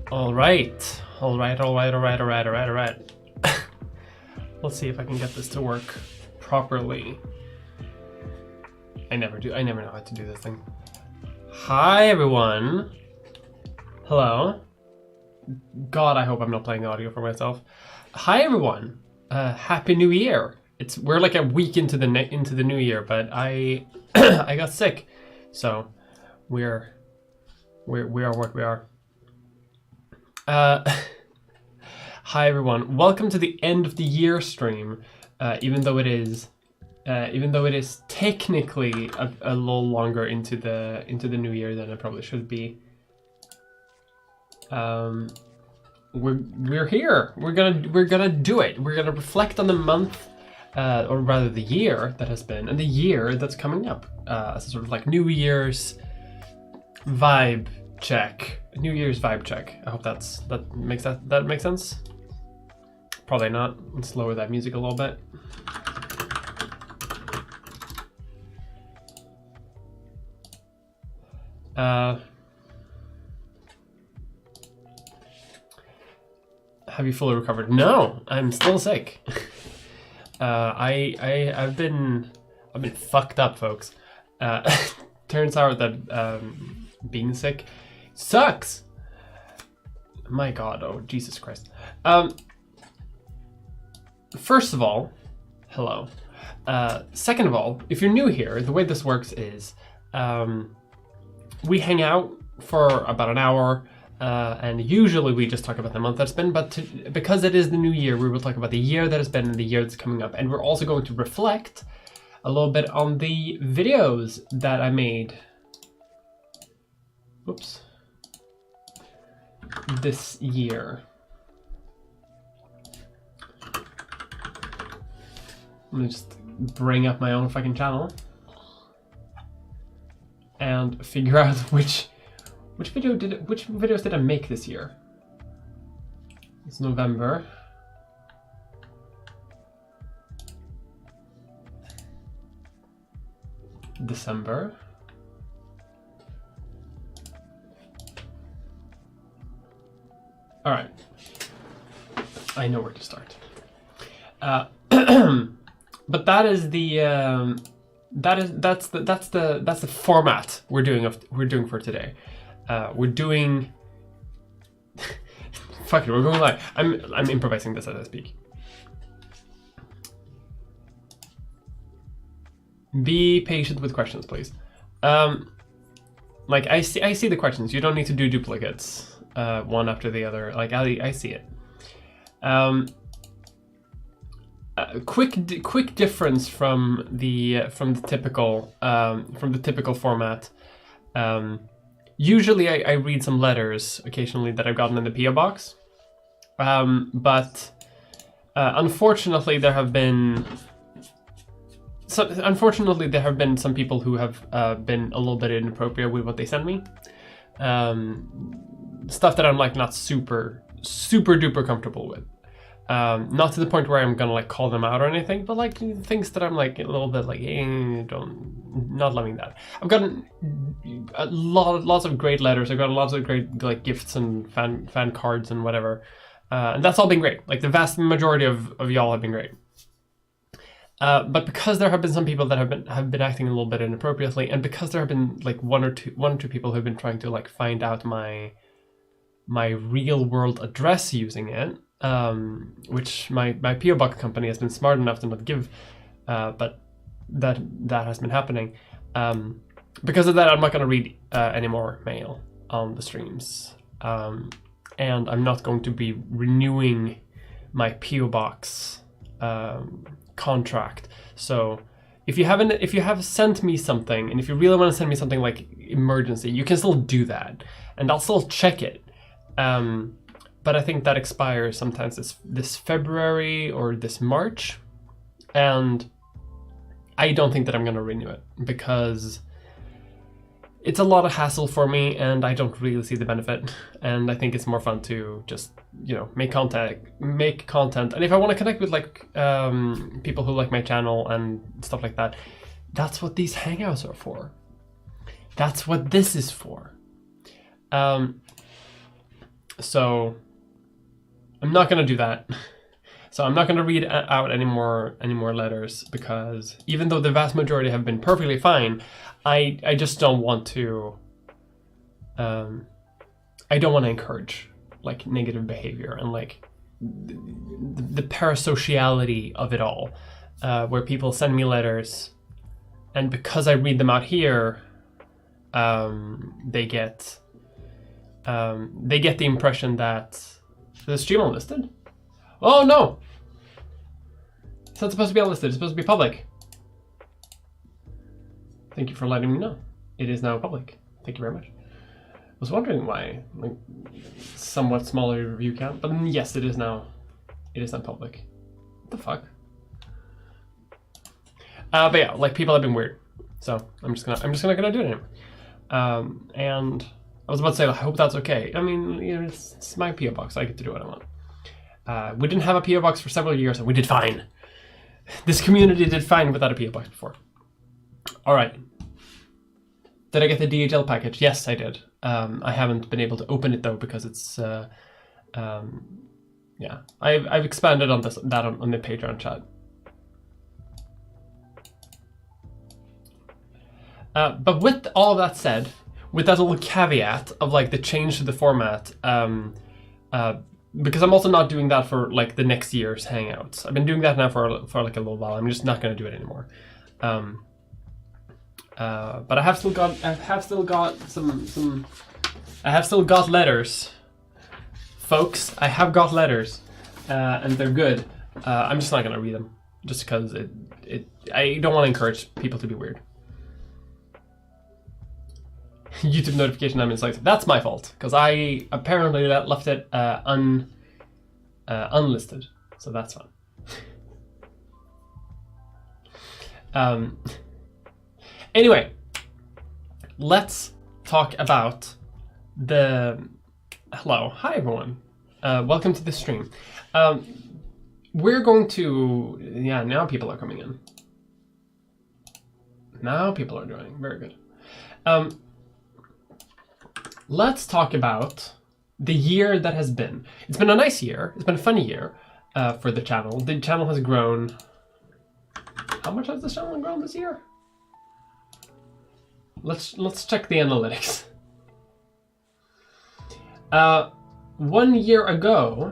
All right. Let's see if I can get this to work properly. I never know how to do this thing. Hi, everyone. Hello. God, I hope I'm not playing audio for myself. Hi, everyone. Happy New Year. We're like a week into the new year, but I I got sick, so we are what we are. Hi everyone, welcome to the end of the year stream. Even though it is technically a little longer into the new year than it probably should be. We're here. We're gonna do it. We're gonna reflect on the month, or rather the year that has been, and the year that's coming up, as a sort of like New Year's vibe check. New Year's vibe check. I hope that makes sense. Probably not. Let's lower that music a little bit. Have you fully recovered? No, I'm still sick. I've been fucked up, folks. Turns out that being sick sucks. My God, oh Jesus Christ. First of all, hello. Second of all, if you're new here, the way this works is we hang out for about an hour, and usually we just talk about the month that's been, but because it is the new year, we will talk about the year that has been and the year that's coming up, and we're also going to reflect a little bit on the videos that I made. Oops. This year. Let me just bring up my own fucking channel and figure out which videos did I make this year. It's November. December. All right. I know where to start. But that is the that's the format we're doing for today. We're doing fuck it, we're going live. I'm improvising this as I speak. Be patient with questions, please. Like I see the questions. You don't need to do duplicates one after the other. Like I see it. Quick difference from the typical format. Usually I read some letters occasionally that I've gotten in the PO box, but unfortunately there have been some people who have been a little bit inappropriate with what they send me. Stuff that I'm like not super duper comfortable with. Not to the point where I'm gonna like call them out or anything, but like things that I'm like a little bit like not loving that. I've gotten lots of great letters. I've got lots of great like gifts and fan cards and whatever, and that's all been great. Like the vast majority of y'all have been great. But because there have been some people that have been acting a little bit inappropriately, and because there have been like one or two people who have been trying to like find out my real world address using it. Which my PO box company has been smart enough to not give, but that has been happening. Because of that, I'm not going to read any more mail on the streams, and I'm not going to be renewing my PO box contract. So if you have sent me something, and if you really want to send me something like emergency, you can still do that, and I'll still check it. But I think that expires sometimes this February or this March, and I don't think that I'm going to renew it because it's a lot of hassle for me, and I don't really see the benefit. And I think it's more fun to just make content. And if I want to connect with like people who like my channel and stuff like that, that's what these hangouts are for. That's what this is for. So I'm not gonna do that. So I'm not gonna read out any more letters, because even though the vast majority have been perfectly fine, I just don't want to. I don't want to encourage like negative behavior and like the parasociality of it all, where people send me letters, and because I read them out here, they get the impression that the stream unlisted. Oh no! It's not supposed to be unlisted. It's supposed to be public. Thank you for letting me know. It is now public. Thank you very much. I was wondering why, like, somewhat smaller review count, but yes, it is now. It is not public. What the fuck? But yeah, like, people have been weird, so I'm just gonna do it anyway. And I was about to say, I hope that's okay. I mean, you know, it's my PO box. I get to do what I want. We didn't have a PO box for several years, and we did fine. This community did fine without a PO box before. All right. Did I get the DHL package? Yes, I did. I haven't been able to open it though, because it's yeah. I've expanded on that on the Patreon chat. But with all of that said, with that little caveat of like the change to the format, because I'm also not doing that for like the next year's Hangouts. I've been doing that now for like a little while. I'm just not going to do it anymore. But I have still got letters, folks. I have got letters, and they're good. I'm just not going to read them, just because I don't want to encourage people to be weird. YouTube notification I'm selected. That's my fault, because I apparently left it unlisted, so that's fine. Anyway, let's talk about the. Hi everyone. Welcome to the stream. We're going to. Yeah, now people are coming in. Now people are joining. Very good. Let's talk about the year that has been. It's been a nice year. It's been a funny year for the channel. The channel has grown. How much has the channel grown this year? Let's check the analytics. 1 year ago,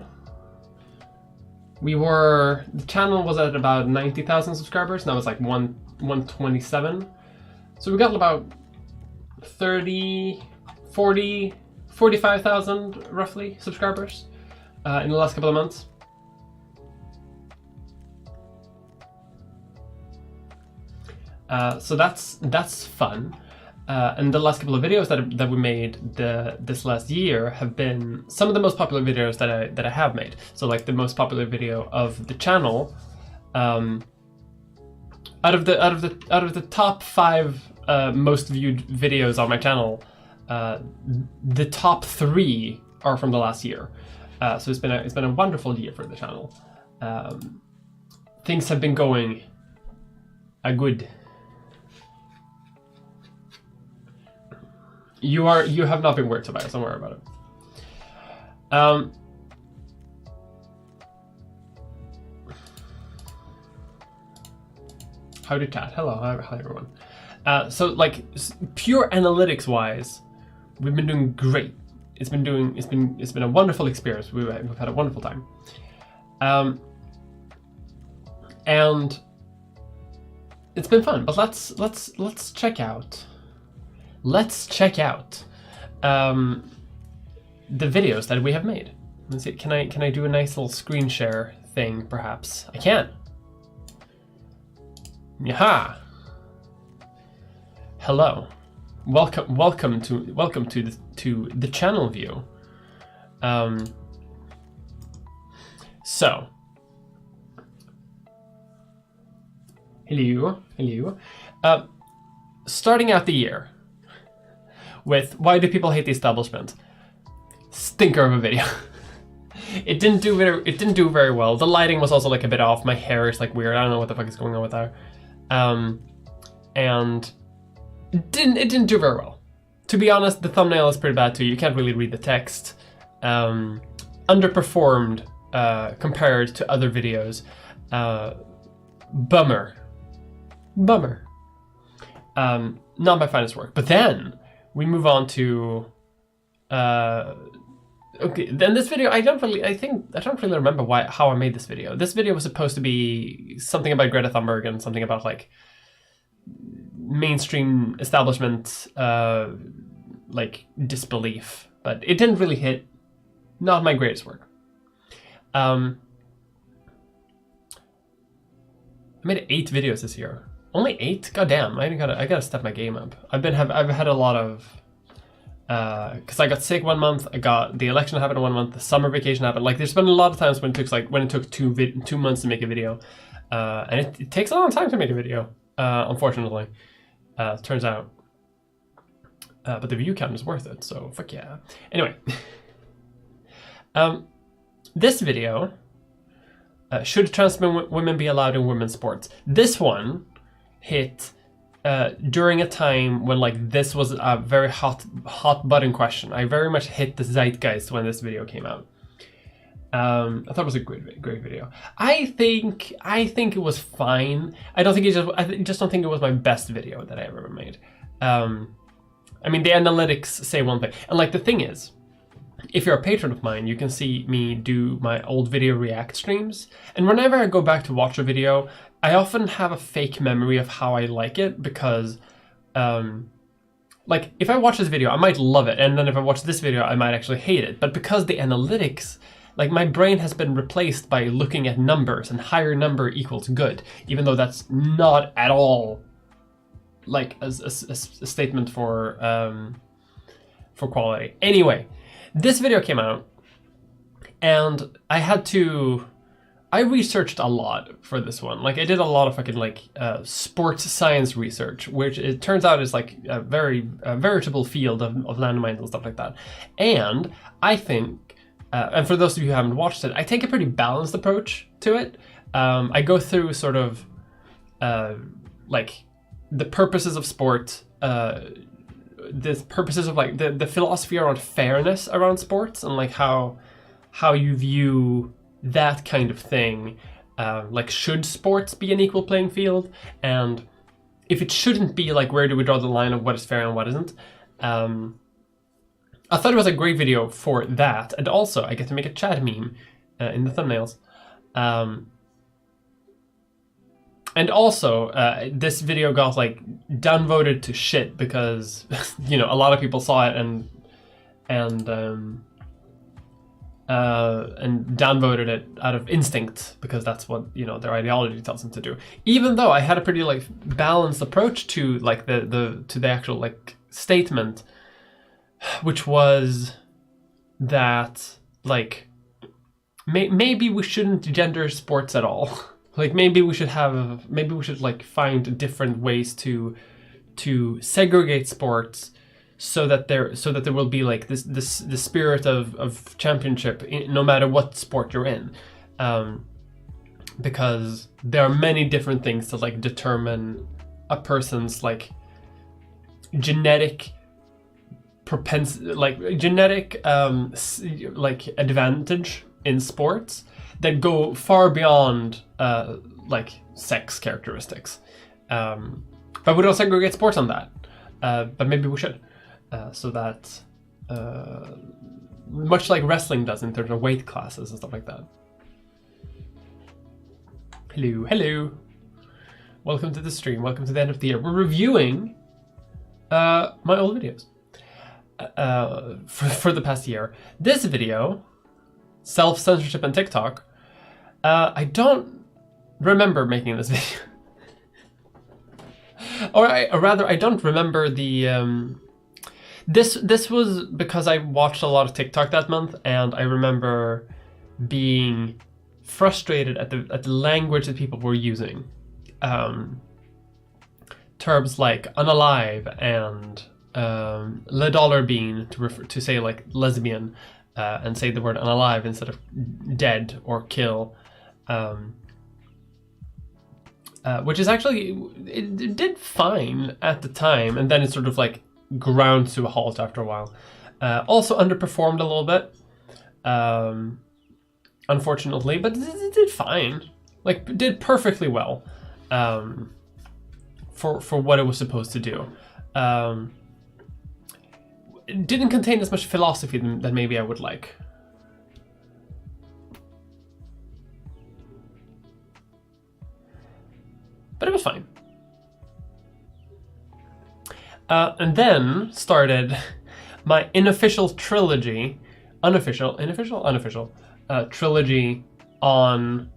the channel was at about 90,000 subscribers. Now it's like 127. So we got about 30, 40, 45,000 roughly subscribers in the last couple of months. So that's fun. And the last couple of videos that we made this last year have been some of the most popular videos that I have made. So like the most popular video of the channel, out of the top 5 most viewed videos on my channel, the top 3 are from the last year. So it's been a wonderful year for the channel. Things have been going good. You have not been weird, Tobias. Don't worry about it. How to chat? Hello, hi everyone. So like pure analytics wise, we've been doing great. It's been a wonderful experience. We've had a wonderful time. And it's been fun. But let's check out. Let's check out the videos that we have made. Let's see. Can I do a nice little screen share thing? Perhaps I can. Yaha. Hello. Welcome to the channel view. So. Hello. Starting out the year with why do people hate the establishment? Stinker of a video. It didn't do very well. The lighting was also like a bit off. My hair is like weird. I don't know what the fuck is going on with that. And it didn't do very well. To be honest, the thumbnail is pretty bad too. You can't really read the text. underperformed compared to other videos. Bummer. Not my finest work. But then we move on to okay. Then this video, I don't really remember how I made this video. This video was supposed to be something about Greta Thunberg and something about like mainstream establishment like disbelief, but it didn't really hit. Not my greatest work. I made 8 videos this year. Only 8? God damn! I gotta step my game up. I've had a lot of because I got sick 1 month. I got the election happened 1 month. The summer vacation happened. Like there's been a lot of times when it took 2 months to make a video, and it takes a long time to make a video. Unfortunately, turns out. But the view count is worth it. So fuck yeah. Anyway, this video. Should trans women be allowed in women's sports? This one hit during a time when like this was a very hot button question. I very much hit the zeitgeist when this video came out. I thought it was a great video. I think it was fine. I just don't think it was my best video that I ever made. I mean, the analytics say one thing, and like the thing is, if you're a patron of mine, you can see me do my old video react streams. And whenever I go back to watch a video, I often have a fake memory of how I like it because, like, if I watch this video, I might love it. And then if I watch this video, I might actually hate it. But because the analytics, like, my brain has been replaced by looking at numbers, and higher number equals good, even though that's not at all, like, a statement for quality. Anyway. This video came out, and I researched a lot for this one. Like, I did a lot of fucking, like, sports science research, which it turns out is, like, a veritable field of landmines and stuff like that. And I think, and for those of you who haven't watched it, I take a pretty balanced approach to it. I go through sort of, like, the purposes of sport, the purposes of like the philosophy around fairness around sports, and like how you view that kind of thing. Like, should sports be an equal playing field? And if it shouldn't be, like, where do we draw the line of what is fair and what isn't? I thought it was a great video for that. And also, I get to make a chat meme in the thumbnails. And also, this video got, like, downvoted to shit because, you know, a lot of people saw it and downvoted it out of instinct because that's what, you know, their ideology tells them to do. Even though I had a pretty, like, balanced approach to, like, the actual, like, statement, which was that, like, maybe we shouldn't gender sports at all. Like, maybe we should like find different ways to segregate sports so that there will be like the spirit of championship no matter what sport you're in, because there are many different things to like determine a person's like genetic like advantage in sports that go far beyond like sex characteristics. But we don't segregate sports on that. But maybe we should. So that much like wrestling does in terms of weight classes and stuff like that. Hello. Welcome to the stream. Welcome to the end of the year. We're reviewing my old videos for the past year. This video, self-censorship and TikTok, I don't remember making this video. or rather, I don't remember the... This was because I watched a lot of TikTok that month, and I remember being frustrated at the language that people were using. Terms like unalive and le dollar bean to say like lesbian, and say the word unalive instead of dead or kill, which is actually, it did fine at the time, and then it sort of like ground to a halt after a while. Also underperformed a little bit. unfortunately, but it did fine. Like, it did perfectly well for what it was supposed to do. It didn't contain as much philosophy that maybe I would like. But it was fine. And then started my unofficial trilogy on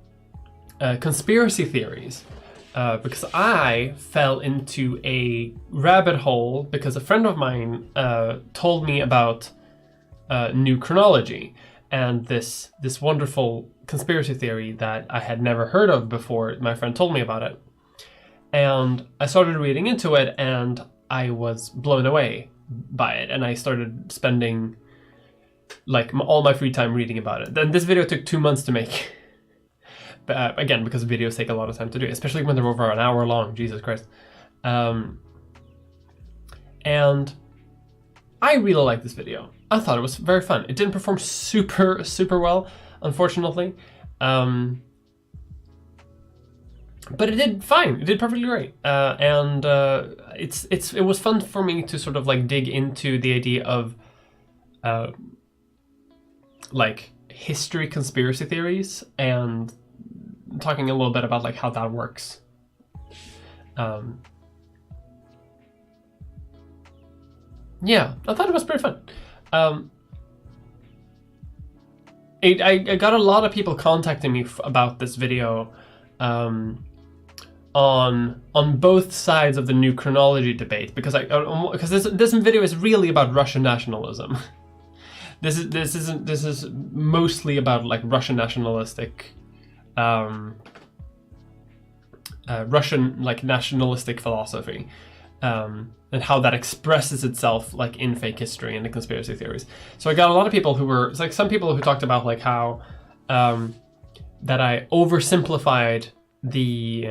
conspiracy theories. Because I fell into a rabbit hole because a friend of mine told me about new chronology and this wonderful conspiracy theory that I had never heard of before. My friend told me about it. And I started reading into it, and I was blown away by it. And I started spending like all my free time reading about it. Then this video took 2 months to make. Again, because videos take a lot of time to do, especially when they're over an hour long. Jesus Christ. And I really liked this video. I thought it was very fun. It didn't perform super well, unfortunately. But it did fine. It did perfectly great. It was fun for me to sort of like dig into the idea of like history conspiracy theories and talking a little bit about like how that works. Yeah, I thought it was pretty fun. I got a lot of people contacting me about this video on both sides of the new chronology debate, because this video is really about Russian nationalism. This is mostly about like Russian nationalistic Russian like nationalistic philosophy, and how that expresses itself like in fake history and the conspiracy theories. So I got a lot of people who were like, some people who talked about like how that I oversimplified the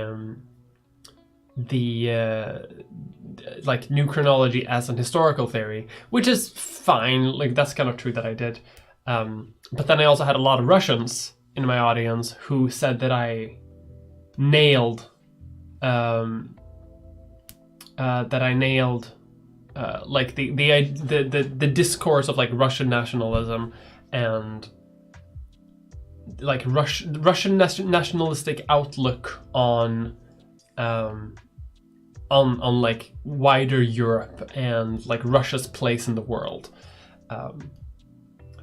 like new chronology as an historical theory, which is fine. Like that's kind of true that I did. But then I also had a lot of Russians in my audience who said that I nailed like the discourse of like Russian nationalism and like Russian nationalistic outlook on like wider Europe and like Russia's place in the world.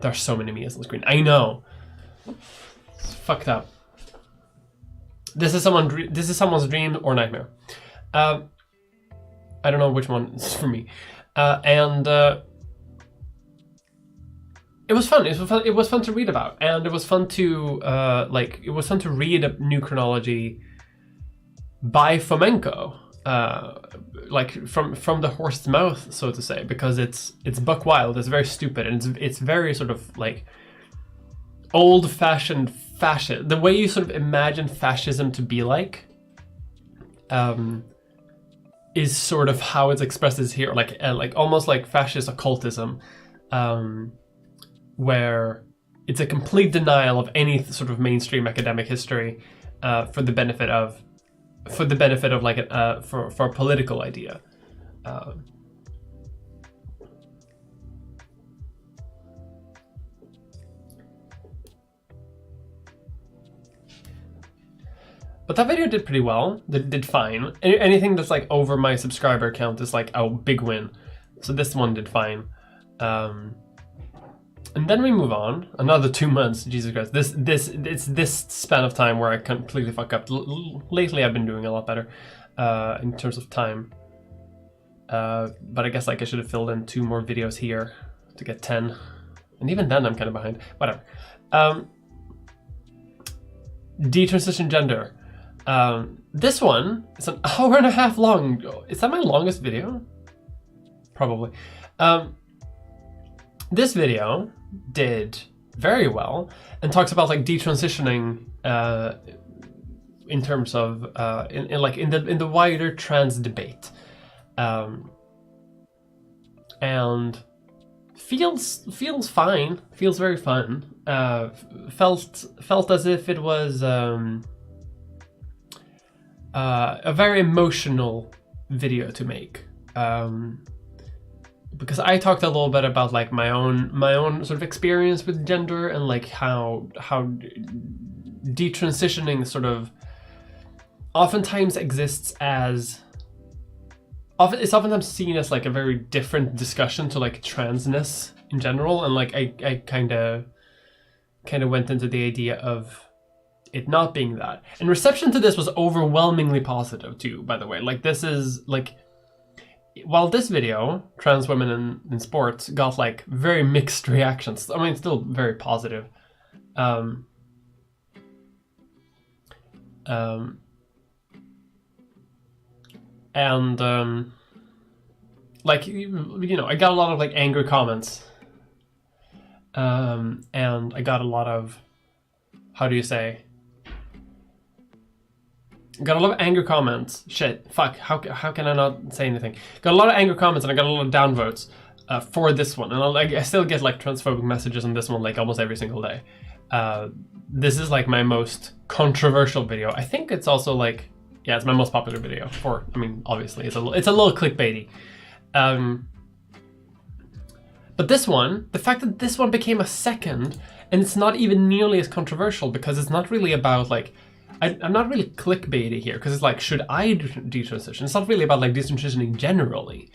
There's so many memes on the screen. I know. It's fucked up. This is someone's dream or nightmare. I don't know which one is for me. And it was fun. It was fun to read about, and it was fun to read a new chronology by Fomenko, like from the horse's mouth, so to say, because it's buck wild. It's very stupid, and it's very sort of like old-fashioned fascism. The way you sort of imagine fascism to be like, is sort of how it's expressed here, like almost like fascist occultism, where it's a complete denial of any sort of mainstream academic history, for the benefit of like for a political idea. But that video did pretty well. Did fine. Anything that's like over my subscriber count is like a big win. So this one did fine. And then we move on. Another 2 months. Jesus Christ. It's this span of time where I completely fuck up. Lately, I've been doing a lot better in terms of time. But I guess like I should have filled in 2 more videos here to get 10. And even then, I'm kind of behind. Whatever. Detransition gender. This one is an hour and a half long. Is that my longest video? Probably. This video did very well and talks about like detransitioning in terms of in the wider trans debate, and feels fine. Feels very fun. Felt as if it was a very emotional video to make. Because I talked a little bit about like my own sort of experience with gender, and like how detransitioning sort of oftentimes exists as it's oftentimes seen as like a very different discussion to like transness in general, and like I kind of went into the idea of it not being that. And reception to this was overwhelmingly positive too, by the way. Like this is like, while this video, trans women in sports, got like very mixed reactions. I mean, it's still very positive. Like, you know, I got a lot of like angry comments, and I got a lot of, how do you say, got a lot of angry comments. Shit, fuck, how can I not say anything? Got a lot of angry comments, and I got a lot of downvotes for this one, and I still get like transphobic messages on this one like almost every single day. This is like my most controversial video. I think it's also like, yeah, it's my most popular video. I mean, obviously, it's a little clickbaity. But this one, the fact that this one became a second, and it's not even nearly as controversial because it's not really about like, I'm not really clickbaity here because it's like, should I detransition? It's not really about like detransitioning generally.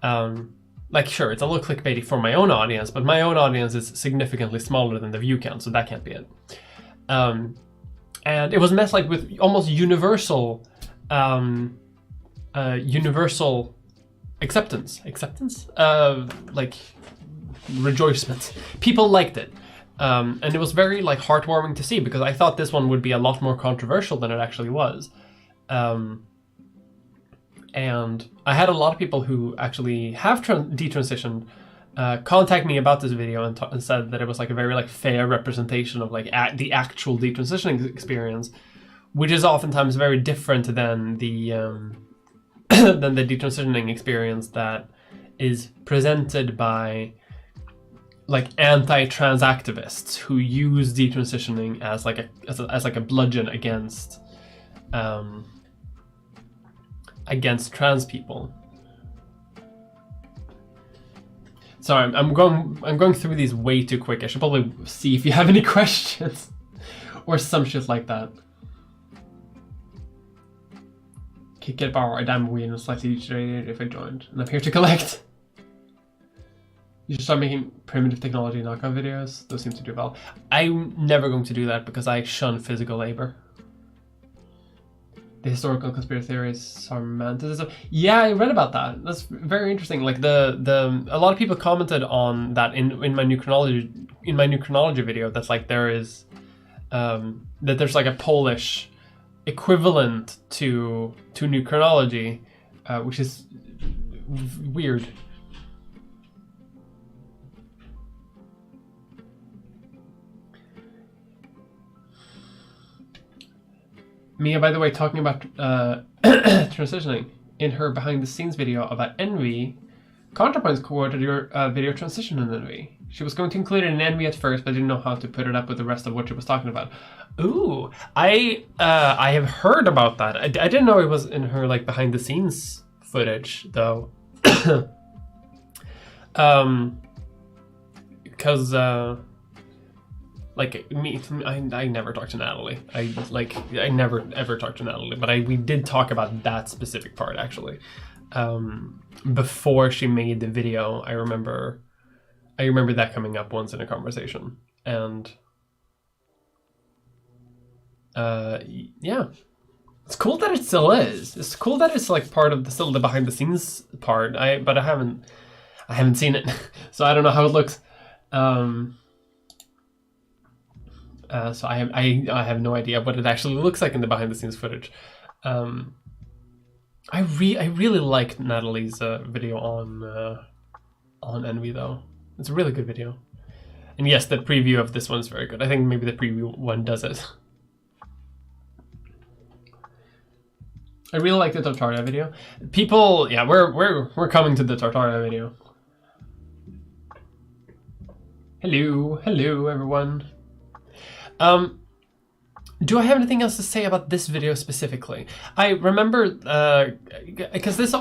Like, sure, it's a little clickbaity for my own audience, but my own audience is significantly smaller than the view count, so that can't be it. And it was met like with almost universal acceptance, like rejoicement. People liked it, and it was very like heartwarming to see, because I thought this one would be a lot more controversial than it actually was. And I had a lot of people who actually have detransitioned contact me about this video and said that it was like a very like fair representation of like the actual detransitioning experience, which is oftentimes very different than the than the detransitioning experience that is presented by like anti-trans activists who use detransitioning as like a bludgeon against trans people. Sorry, I'm going through these way too quick. I should probably see if you have any questions or some shit like that. Kick it bar, a damn weed and slightly deteriorated if I joined, and I'm here to collect. You should start making primitive technology knockout videos. Those seem to do well. I'm never going to do that because I shun physical labor. The historical conspiracy theories are romanticism. Yeah, I read about that. That's very interesting. Like a lot of people commented on that in my new chronology video. That's like there is that there's like a Polish equivalent to new chronology, which is weird. Mia, by the way, talking about transitioning, in her behind-the-scenes video about Envy, ContraPoints quoted your video transition in Envy. She was going to include it in Envy at first, but didn't know how to put it up with the rest of what she was talking about. Ooh, I have heard about that. I didn't know it was in her like behind-the-scenes footage though, because like me, I never talked to Natalie. I never ever talked to Natalie, but we did talk about that specific part actually. Before she made the video, I remember that coming up once in a conversation, and yeah, it's cool that it still is. It's cool that it's like part of still the behind the scenes part. But I haven't seen it, so I don't know how it looks. So I have no idea what it actually looks like in the behind the scenes footage. I really liked Natalie's video on Envy though. It's a really good video. And yes, the preview of this one is very good. I think maybe the preview one does it. I really like the Tartaria video. People, yeah, we're coming to the Tartaria video. Hello everyone. Do I have anything else to say about this video specifically? I remember, because this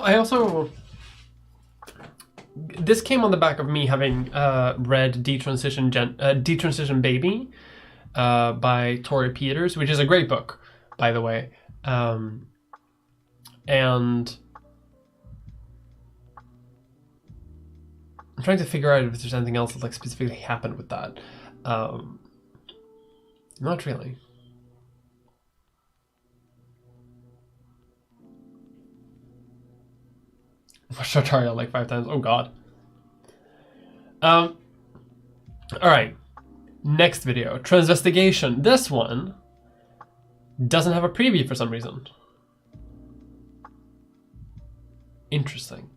came on the back of me having read Detransition Baby by Tori Peters, which is a great book, by the way. And I'm trying to figure out if there's anything else that like specifically happened with that. Not really. Watched Tartaria like 5 times. Oh god. All right. Next video, Transvestigation. This one doesn't have a preview for some reason. Interesting.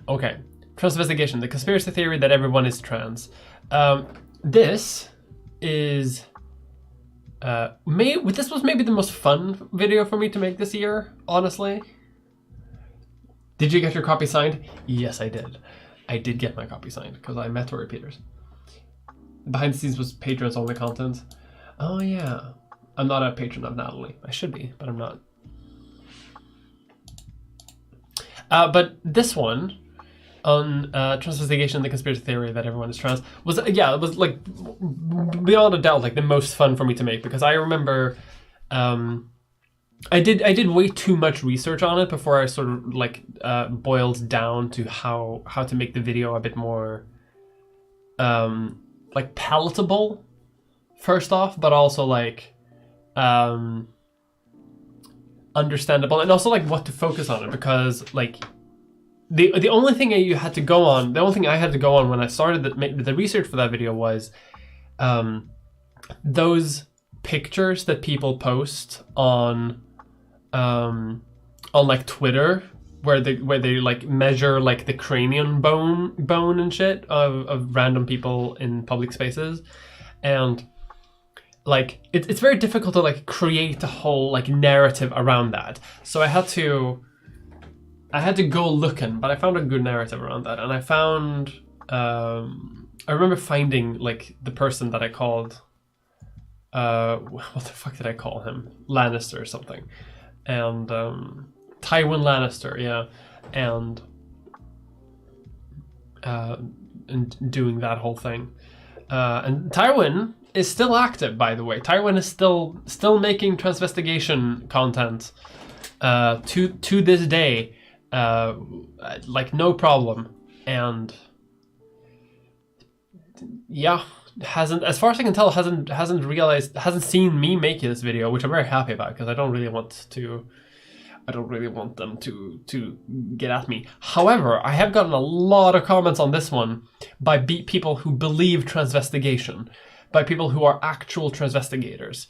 Okay. Transvestigation, the conspiracy theory that everyone is trans. This is this was maybe the most fun video for me to make this year, honestly. Did you get your copy signed? Yes, I did. I did get my copy signed because I met Tori Peters. Behind the scenes was patrons only content. Oh yeah. I'm not a patron of Natalie. I should be, but I'm not. But this one on Transvestigation, the conspiracy theory that everyone is trans was, yeah, it was like beyond a doubt like the most fun for me to make, because I remember I did way too much research on it before I sort of like boiled down to how to make the video a bit more like palatable first off, but also like understandable, and also like what to focus on it, because like the only thing I had to go on when I started the research for that video was those pictures that people post on like Twitter, where they like measure like the cranium bone and shit of random people in public spaces, and like it's very difficult to like create a whole like narrative around that. So I had to go looking, but I found a good narrative around that, and I found I remember finding like the person that I called what the fuck did I call him? Lannister or something. And Tywin Lannister, yeah, and doing that whole thing. And Tywin is still active, by the way. Tywin is still making transvestigation content to this day, like no problem. And yeah, hasn't, as far as I can tell, hasn't seen me make this video, which I'm very happy about, because I don't really want them to get at me. However, I have gotten a lot of comments on this one by people who believe transvestigation, by people who are actual transvestigators.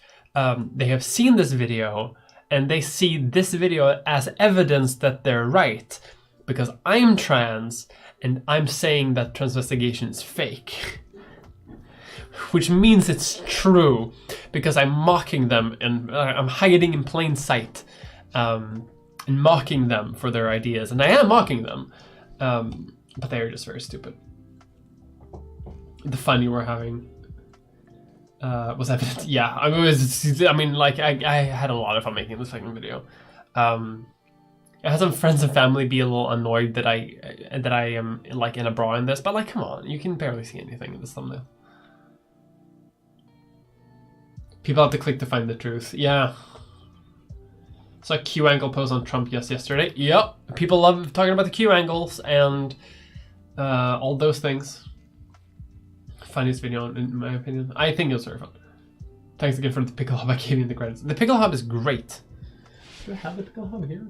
They have seen this video and they see this video as evidence that they're right, because I'm trans and I'm saying that transvestigation is fake. Which means it's true, because I'm mocking them and I'm hiding in plain sight, and mocking them for their ideas. And I am mocking them, but they're just very stupid. The fun you were having was evident. Yeah, I mean, like I had a lot of fun making this fucking video. I had some friends and family be a little annoyed that I am like in a bra in this, but like, come on, you can barely see anything in this thumbnail. People have to click to find the truth. Yeah. Saw a Q angle post on Trump yesterday. Yep. People love talking about the Q angles and all those things. Funniest video in my opinion. I think it was very fun. Thanks again for the Pickle Hub I gave you in the credits. The Pickle Hub is great. Do I have the Pickle Hub here?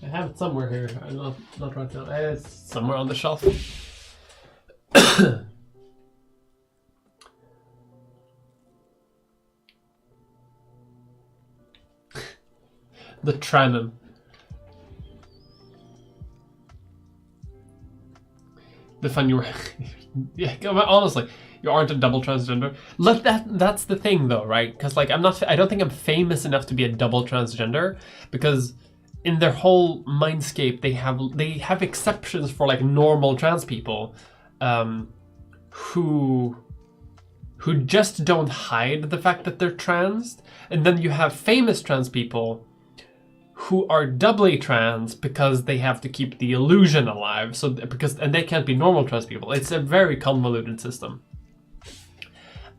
I have it somewhere here. I'm not right now. It's somewhere on the shelf. The Tranum. The fun you were. Yeah, honestly, you aren't a double transgender. That's the thing though, right? Because like I don't think I'm famous enough to be a double transgender, because in their whole mindscape they have exceptions for like normal trans people, who who just don't hide the fact that they're trans, and then you have famous trans people who are doubly trans because they have to keep the illusion alive. And they can't be normal trans people. It's a very convoluted system.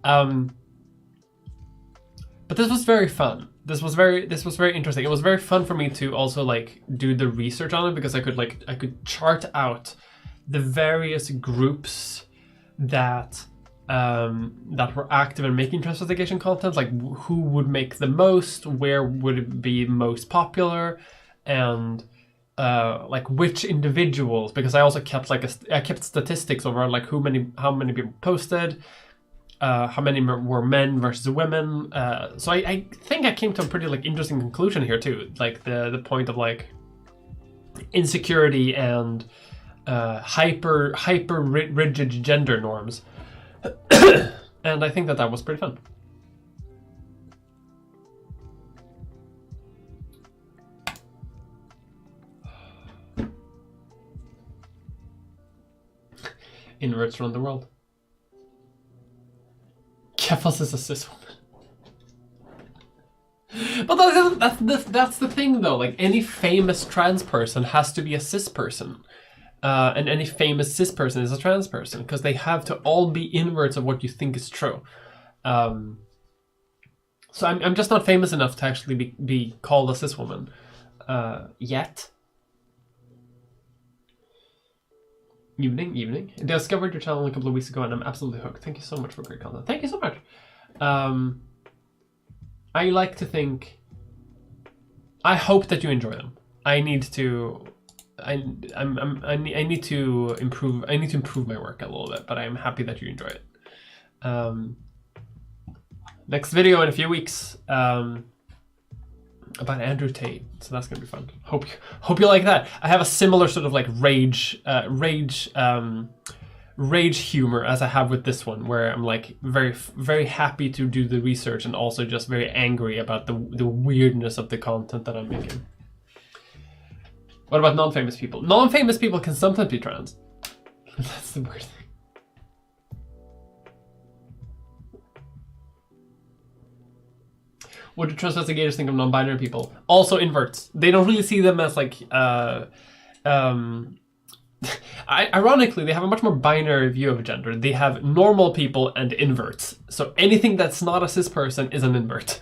But this was very fun. This was very interesting. It was very fun for me to also like do the research on it, because I could chart out the various groups that were active in making transvestigation content, like who would make the most, where would it be most popular, and like which individuals, because I also kept I kept statistics over like how many people posted, how many were men versus women. So I think I came to a pretty like interesting conclusion here too, like the point of like insecurity and hyper rigid gender norms. And I think that was pretty fun. Inverts around the world. Kefas is a cis woman. But that's the thing though, like any famous trans person has to be a cis person. And any famous cis person is a trans person, because they have to all be inverts of what you think is true. So I'm just not famous enough to actually be called a cis woman yet. Evening. I discovered your channel a couple of weeks ago and I'm absolutely hooked. Thank you so much for great content. Thank you so much. I like to think, I hope that you enjoy them. I need to improve. I need to improve my work a little bit, but I'm happy that you enjoy it. Next video in a few weeks about Andrew Tate, so that's gonna be fun. Hope you like that. I have a similar sort of like rage humor as I have with this one, where I'm like very happy to do the research and also just very angry about the weirdness of the content that I'm making. What about non-famous people? Non-famous people can sometimes be trans. That's the weird thing. What do transvestigators think of non-binary people? Also inverts. They don't really see them as like... ironically, they have a much more binary view of gender. They have normal people and inverts. So anything that's not a cis person is an invert.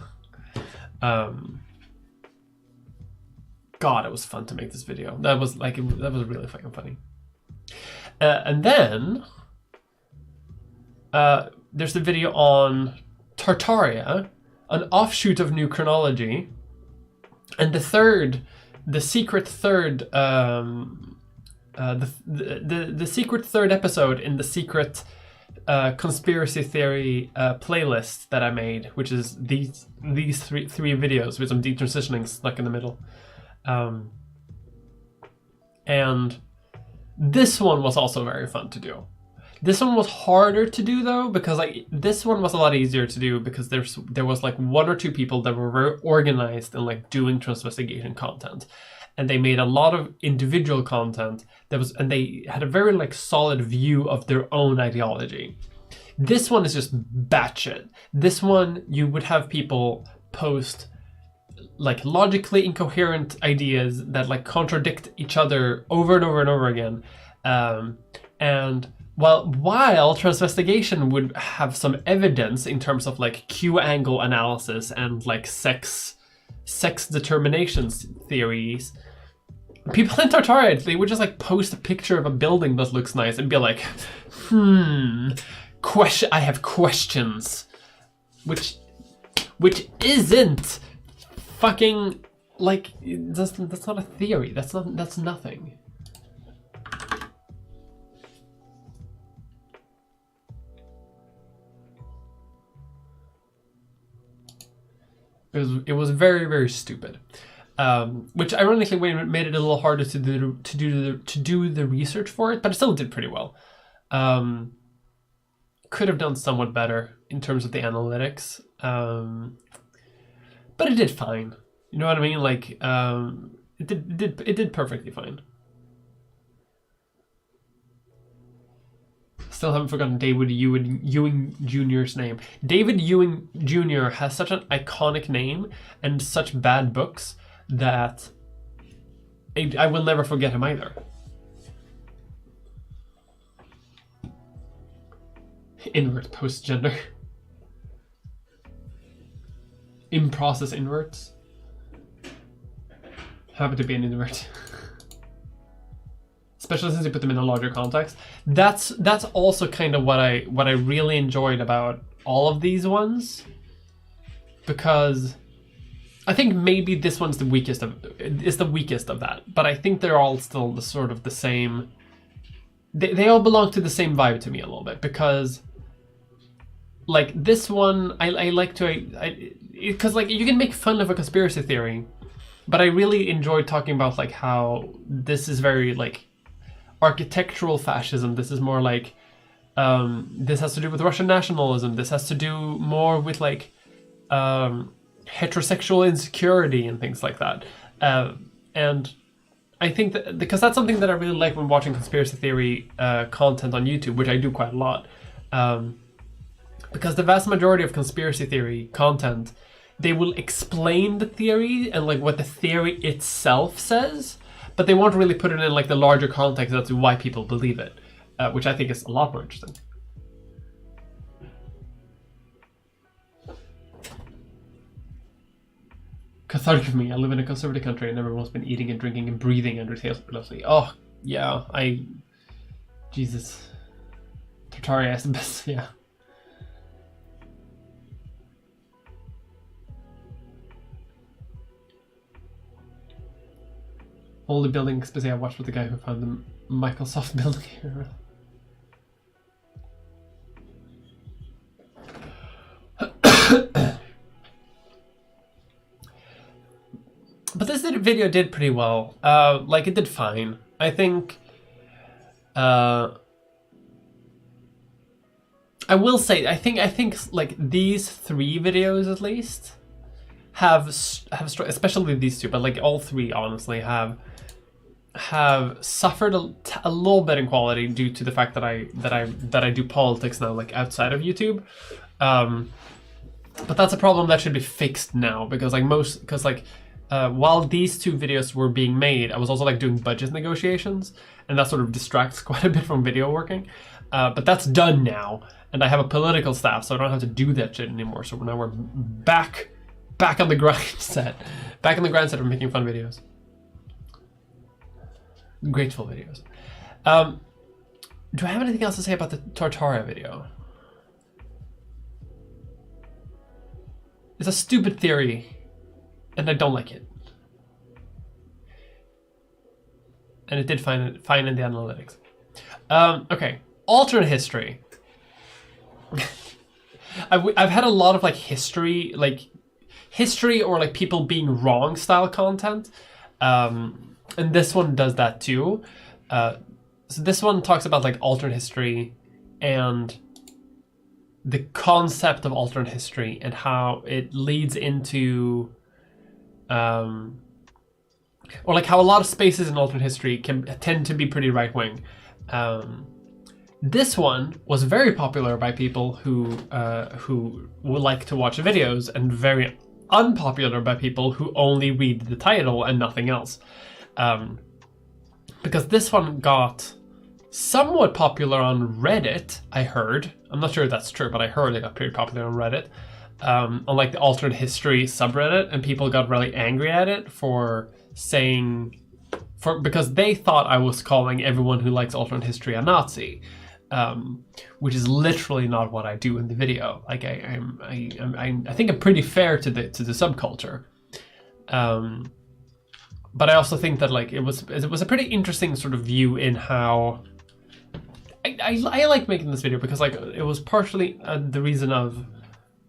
God, it was fun to make this video. That was really fucking funny. And then there's the video on Tartaria, an offshoot of New Chronology, and the secret third episode in the secret conspiracy theory playlist that I made, which is these three videos with some detransitioning stuck in the middle. And this one was also very fun to do. This one was harder to do though, because like this one was a lot easier to do because there was like one or two people that were very organized in like doing transvestigation content, and they made a lot of individual content and they had a very like solid view of their own ideology. This one is just batshit. This one you would have people post like logically incoherent ideas that like contradict each other over and over and over again, and while transvestigation would have some evidence in terms of like Q angle analysis and like sex determinations theories, people in Tartaria, they would just like post a picture of a building that looks nice and be like, I have questions, which isn't fucking like, that's not a theory. That's nothing. It was very, very stupid, which ironically made it a little harder to do the research for it, but it still did pretty well. Could have done somewhat better in terms of the analytics, but it did fine. You know what I mean? Like it did perfectly fine. Still haven't forgotten David Ewing Jr.'s name. David Ewing Jr. has such an iconic name and such bad books that I will never forget him either. Invert post-gender. In-process inverts. Happy to be an invert. Especially since you put them in a larger context. That's also kind of what I really enjoyed about all of these ones, because I think maybe this one's the weakest of that, but I think they're all still the sort of the same. They all belong to the same vibe to me a little bit, because like this one I like to because like you can make fun of a conspiracy theory, but I really enjoyed talking about like how this is very like architectural fascism. This is more like this has to do with Russian nationalism. This has to do more with like heterosexual insecurity and things like that. And I think that because that's something that I really like when watching conspiracy theory content on YouTube, which I do quite a lot. Because the vast majority of conspiracy theory content, they will explain the theory and like what the theory itself says, but they won't really put it in like the larger context as to why people believe it, which I think is a lot more interesting. Cathartic for me. I live in a conservative country and everyone's been eating and drinking and breathing under tailspin. Oh, yeah, Jesus. Tartaria is the best, yeah. Only building specifically I watched with the guy who found the Microsoft building here. But this video did pretty well. Like it did fine. I think I will say I think like these 3 videos at least have especially these 2, but like all 3 honestly have suffered a little bit in quality due to the fact that I do politics now, like outside of YouTube. But that's a problem that should be fixed now, because while these 2 videos were being made, I was also like doing budget negotiations, and that sort of distracts quite a bit from video working. But that's done now, and I have a political staff, so I don't have to do that shit anymore. So now we're back on the grind set. Back on the grind set of making fun videos. Grateful videos. Do I have anything else to say about the Tartaria video? It's a stupid theory, and I don't like it. And it did fine in the analytics. Okay, alternate history. I've had a lot of like history or like people being wrong style content. And this one does that too. So this one talks about like alternate history and the concept of alternate history and how it leads into, or like how a lot of spaces in alternate history can tend to be pretty right wing. This one was very popular by people who would like to watch videos, and very unpopular by people who only read the title and nothing else. Because this one got somewhat popular on Reddit, I heard. I'm not sure if that's true, but I heard it got pretty popular on Reddit. On like the alternate history subreddit, and people got really angry at it because they thought I was calling everyone who likes alternate history a Nazi. Which is literally not what I do in the video. Like I think I'm pretty fair to the subculture. But I also think that like it was a pretty interesting sort of view in how I like making this video, because like it was partially the reason of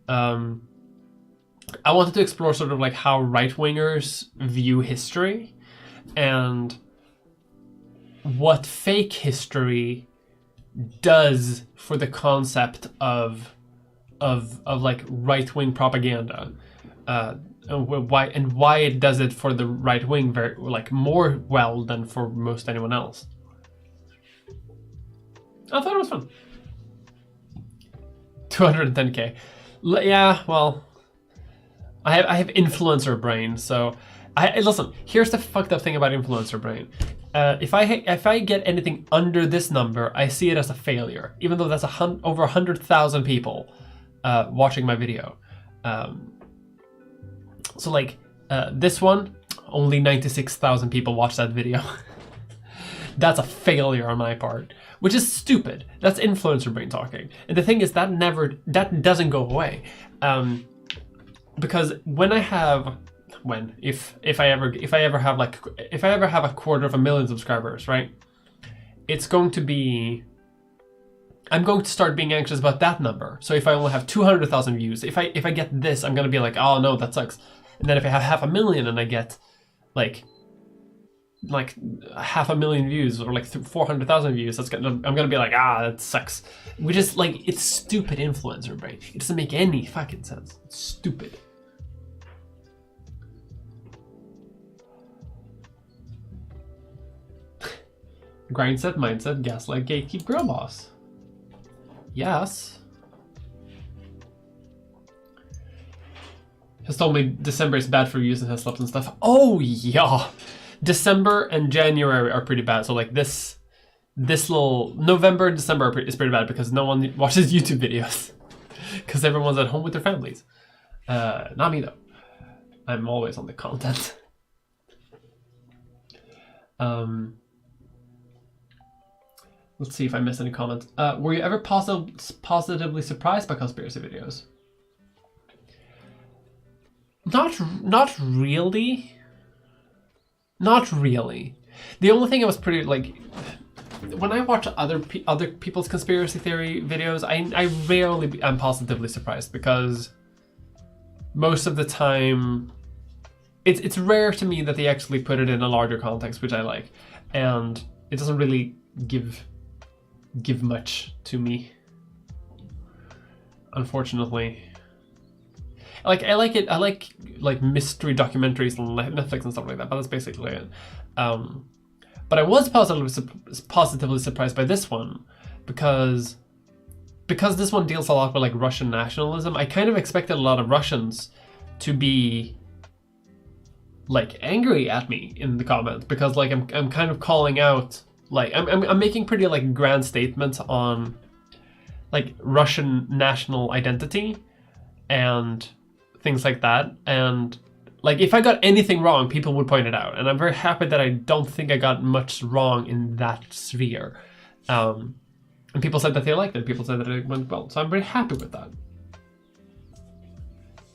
I wanted to explore sort of like how right-wingers view history and what fake history does for the concept of like right-wing propaganda, and why it does it for the right wing very like more well than for most anyone else. I thought it was fun. 210k. Yeah, well, I have influencer brain, so listen. Here's the fucked up thing about influencer brain. If I get anything under this number, I see it as a failure, even though that's over 100,000 people watching my video. So like this one, only 96,000 people watched that video. That's a failure on my part, which is stupid. That's influencer brain talking. And the thing is that doesn't go away. Because if I ever have a 250,000 subscribers, right? It's going to be, I'm going to start being anxious about that number. So if I only have 200,000 views, if I get this, I'm gonna be like, oh no, that sucks. And then if I have 500,000 and I get like 500,000 views or like 400,000 views, I'm gonna be like, that sucks. Which is like, it's stupid influencer brain. It doesn't make any fucking sense. It's stupid. Grindset, mindset, gaslight, gatekeep, girl boss. Yes. Has told me December is bad for views and has slept and stuff. Oh yeah. December and January are pretty bad. So like this little November and December is pretty bad because no one watches YouTube videos. Because everyone's at home with their families. Not me though. I'm always on the content. Let's see if I missed any comments. Were you ever positively surprised by conspiracy videos? Not really. Not really. The only thing I was pretty like, when I watch other people's conspiracy theory videos, I rarely am positively surprised because most of the time, it's rare to me that they actually put it in a larger context, which I like, and it doesn't really give much to me, unfortunately. I like it. I like mystery documentaries on Netflix and stuff like that, but that's basically it. But I was positively surprised by this one because this one deals a lot with like Russian nationalism. I kind of expected a lot of Russians to be like angry at me in the comments because like I'm kind of calling out, like I'm making pretty like grand statements on like Russian national identity and things like that, and like if I got anything wrong, people would point it out, and I'm very happy that I don't think I got much wrong in that sphere. And people said that they liked it. People said that it went well, so I'm very happy with that.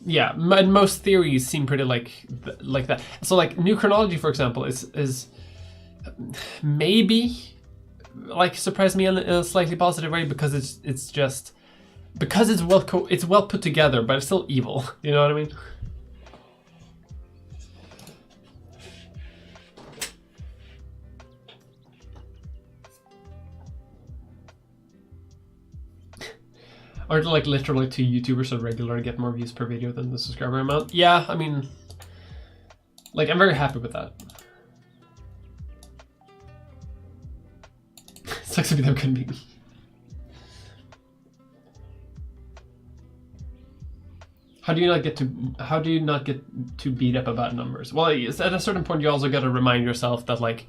Yeah, and most theories seem pretty like that. So like new chronology, for example, is maybe like surprised me in a slightly positive way because it's well put together, but it's still evil. You know what I mean? Or like literally 2 YouTubers are regular get more views per video than the subscriber amount. Yeah, I mean, like I'm very happy with that. Sucks to be them couldn't beat me. How do you not get too beat up about numbers? Well, at a certain point you also got to remind yourself that like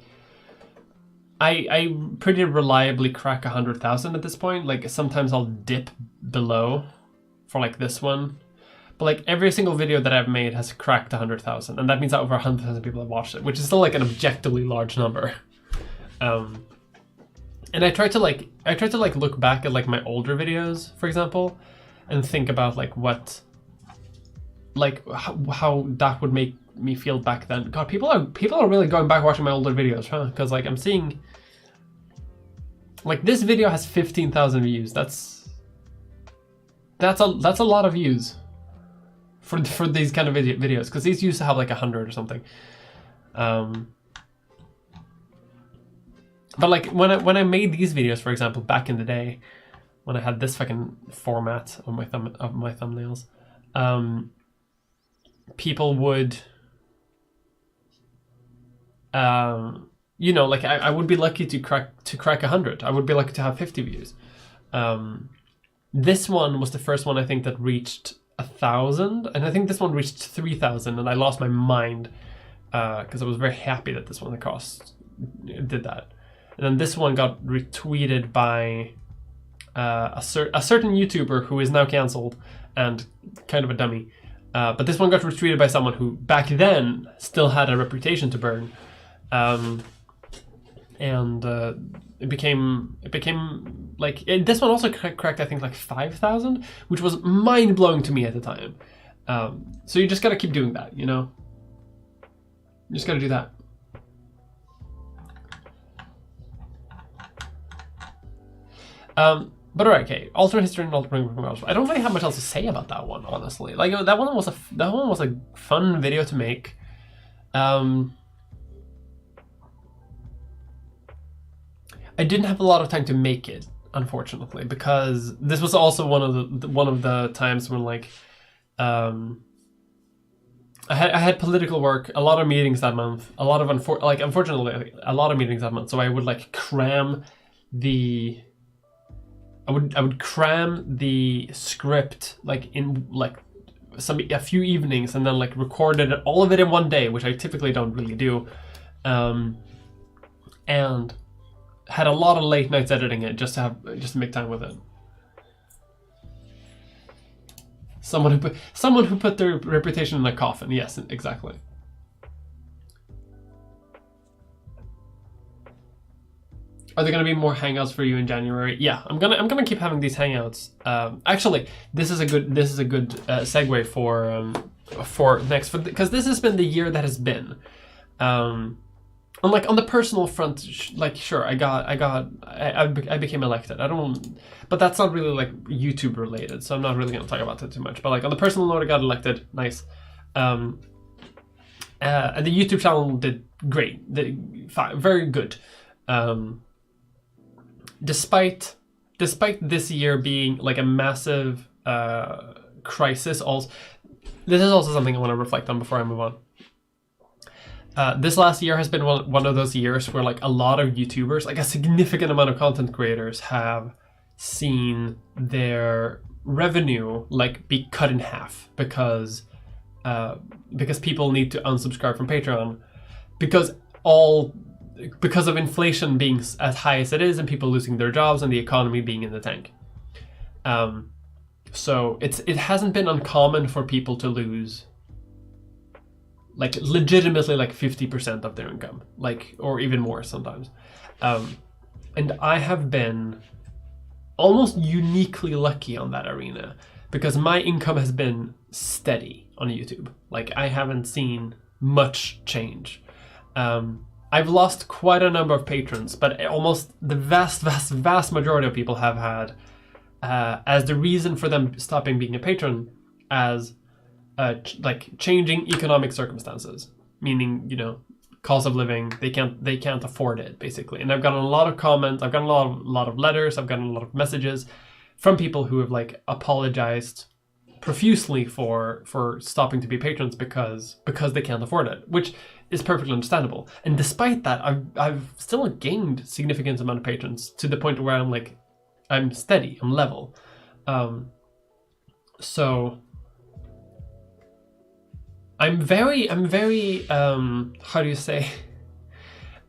I pretty reliably crack 100,000 at this point. Like sometimes I'll dip below for like this one, but like every single video that I've made has cracked 100,000, and that means that over 100,000 people have watched it, which is still like an objectively large number. And I try to look back at like my older videos, for example, and think about like what, like how that would make me feel back then. God, people are really going back watching my older videos, huh? Because like I'm seeing, like this video has 15,000 views. That's a lot of views for these kind of videos, because these used to have like 100 or something. But like when I made these videos, for example, back in the day, when I had this fucking format of my thumbnails, people would, you know, like I would be lucky to crack 100. I would be lucky to have 50 views. This one was the first one I think that reached 1,000, and I think this one reached 3,000, and I lost my mind because I was very happy that this one did that. And then this one got retweeted by a certain YouTuber who is now cancelled and kind of a dummy. But this one got retweeted by someone who back then still had a reputation to burn. It became like this one also cracked I think like 5,000, which was mind blowing to me at the time. So you just gotta keep doing that, you know. You just gotta do that. But alright, okay. Alternate history and alternate. I don't really have much else to say about that one, honestly. Like that one was a fun video to make. I didn't have a lot of time to make it, unfortunately, because this was also one of the times when like I had political work, a lot of meetings that month, unfortunately a lot of meetings that month. So I would like cram the script like in like a few evenings, and then like recorded all of it in one day, which I typically don't really do, and had a lot of late nights editing it just to make time with it. Someone who put their reputation in a coffin. Yes, exactly. Are there going to be more hangouts for you in January? Yeah, I'm gonna keep having these hangouts. Actually, this is a good segue for next, because this has been the year that has been. And like on the personal front, like sure, I became elected. But that's not really like YouTube related, so I'm not really gonna talk about that too much. But like on the personal note, I got elected. Nice. And the YouTube channel did great. Very good. Despite this year being like a massive crisis, this is also something I want to reflect on before I move on. This last year has been one of those years where like a lot of YouTubers, like a significant amount of content creators, have seen their revenue like be cut in half because people need to unsubscribe from Patreon because of inflation being as high as it is and people losing their jobs and the economy being in the tank. So it hasn't been uncommon for people to lose like legitimately like 50% of their income, like, or even more sometimes. And I have been almost uniquely lucky on that arena because my income has been steady on YouTube. Like I haven't seen much change. I've lost quite a number of patrons, but almost the vast majority of people have had as the reason for them stopping being a patron as like changing economic circumstances, meaning, you know, cost of living, they can't afford it basically. And I've gotten a lot of comments, I've gotten a lot of letters, I've gotten a lot of messages from people who have like apologized profusely for stopping to be patrons because they can't afford it, which is perfectly understandable. And despite that, I've still gained significant amount of patrons to the point where I'm steady, I'm level. So I'm very how do you say,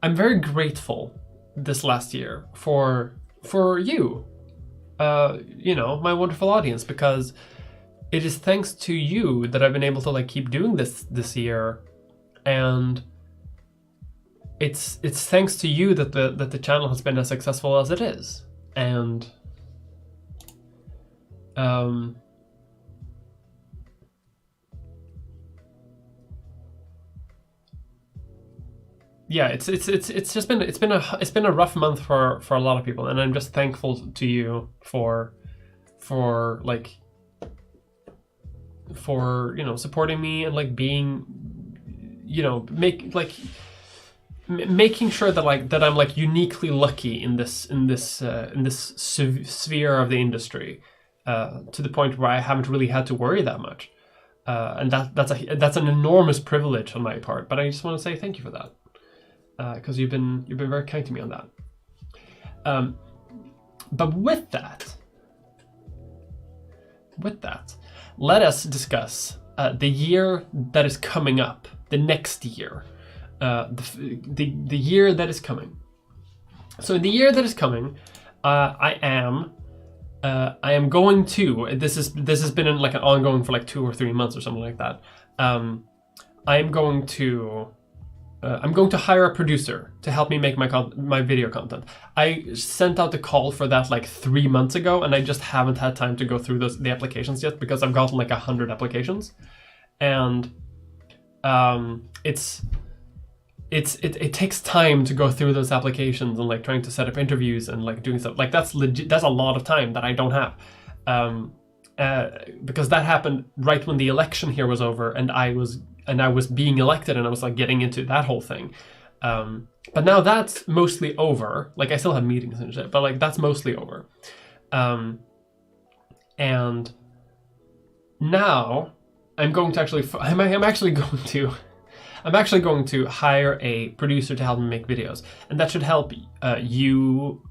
I'm very grateful this last year for you, you know, my wonderful audience, because it is thanks to you that I've been able to like keep doing this year, and it's thanks to you that the channel has been as successful as it is. And yeah, it's just been a rough month for a lot of people, and I'm just thankful to you for you know, supporting me and like being, you know, making sure that I'm like uniquely lucky in this sphere of the industry, to the point where I haven't really had to worry that much, and that's an enormous privilege on my part. But I just want to say thank you for that. Because you've been very kind to me on that. But with that, with that, let us discuss the year that is coming up, the next year, the year that is coming. So in the year that is coming, I am going to. This has been an ongoing for like 2 or 3 months or something like that. I'm going to hire a producer to help me make my video content. I sent out the call for that like 3 months ago, and I just haven't had time to go through the applications yet because I've gotten like 100 applications, and it takes time to go through those applications and like trying to set up interviews and like doing stuff. Like that's a lot of time that I don't have. Because that happened right when the election here was over, and I was being elected, and I was like getting into that whole thing. But now that's mostly over. Like I still have meetings and shit, but like that's mostly over. And now I'm going to actually I'm actually going to hire a producer to help me make videos, and that should help you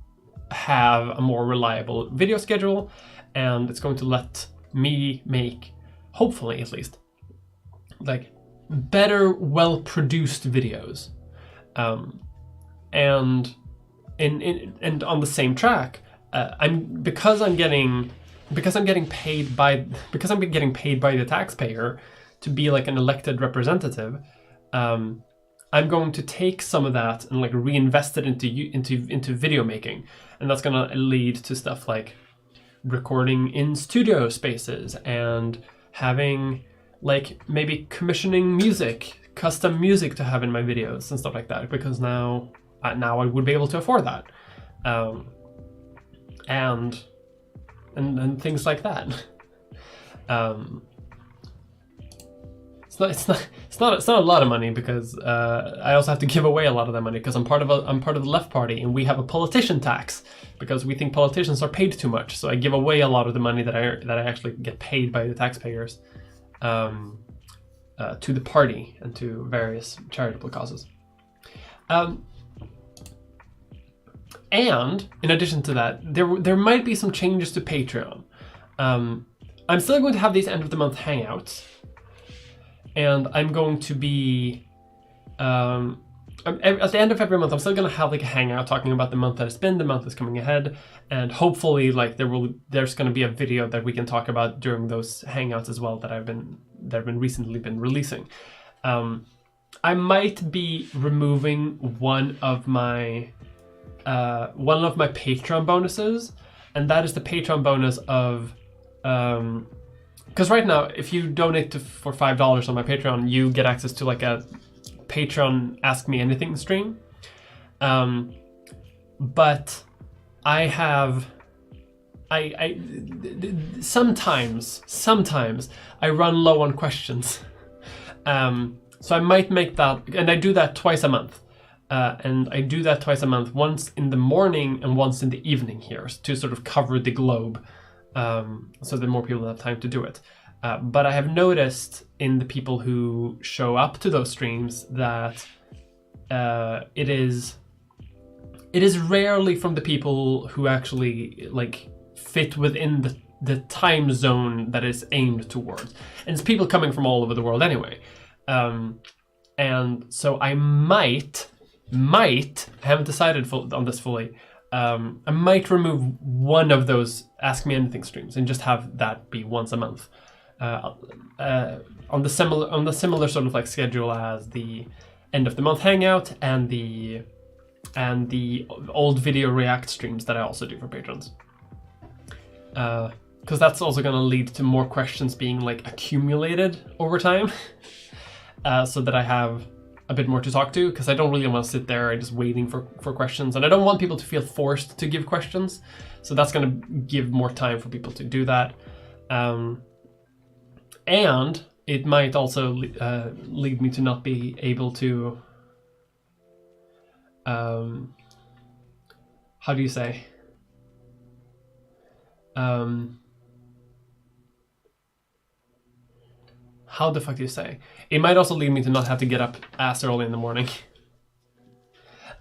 have a more reliable video schedule, and it's going to let me make, hopefully at least, like better, well-produced videos. And on the same track, because I'm getting paid by the taxpayer to be like an elected representative. I'm going to take some of that and like reinvest it into video making, and that's gonna lead to stuff like recording in studio spaces and having like maybe commissioning music, custom music to have in my videos and stuff like that, because now I would be able to afford that, and things like that. It's not a lot of money, because I also have to give away a lot of that money because I'm part of the left party, and we have a politician tax because we think politicians are paid too much. So I give away a lot of the money that I actually get paid by the taxpayers to the party and to various charitable causes. And in addition to that, there might be some changes to Patreon. I'm still going to have these end of the month hangouts. And I'm going to be, at the end of every month, I'm still going to have like a hangout talking about the month that has been, the month that's coming ahead, and hopefully like there's going to be a video that we can talk about during those hangouts as well that have been recently been releasing. I might be removing one of my Patreon bonuses, and that is the Patreon bonus of. Because right now, if you donate for $5 on my Patreon, you get access to like a Patreon Ask Me Anything stream. But I sometimes I run low on questions. So I might make that, and I do that twice a month. Once in the morning and once in the evening here, to sort of cover the globe. So that more people have time to do it. But I have noticed in the people who show up to those streams that it is rarely from the people who actually like fit within the time zone that is aimed towards. And it's people coming from all over the world anyway. And so I might, I haven't decided on this fully, I might remove one of those Ask Me Anything streams and just have that be once a month, on the similar sort of like schedule as the end of the month hangout and the old video react streams that I also do for patrons. Because that's also going to lead to more questions being like accumulated over time, so that I have a bit more to talk to, because I don't really want to sit there just waiting for questions, and I don't want people to feel forced to give questions, so that's going to give more time for people to do that. And it might also lead me to not be able to how do you say how the fuck do you say? It might also lead me to not have to get up as early in the morning.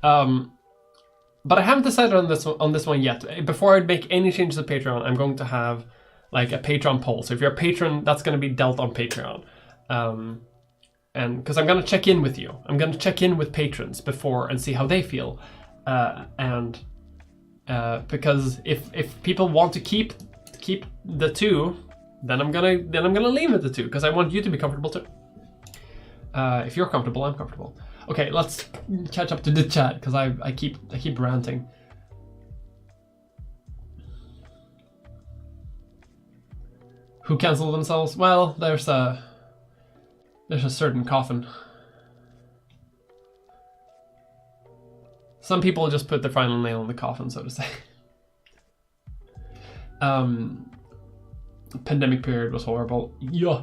But I haven't decided on this one yet. Before I make any changes to Patreon, I'm going to have like a Patreon poll. So if you're a patron, that's going to be dealt on Patreon. And because I'm going to check in with you. I'm going to check in with patrons before and see how they feel. Because if people want to keep the 2, then I'm gonna leave it the 2, because I want you to be comfortable too. If you're comfortable, I'm comfortable. Okay, let's catch up to the chat, because I keep ranting. Who cancel themselves? Well, there's a certain coffin. Some people just put the final nail in the coffin, so to say. Pandemic period was horrible. Yeah.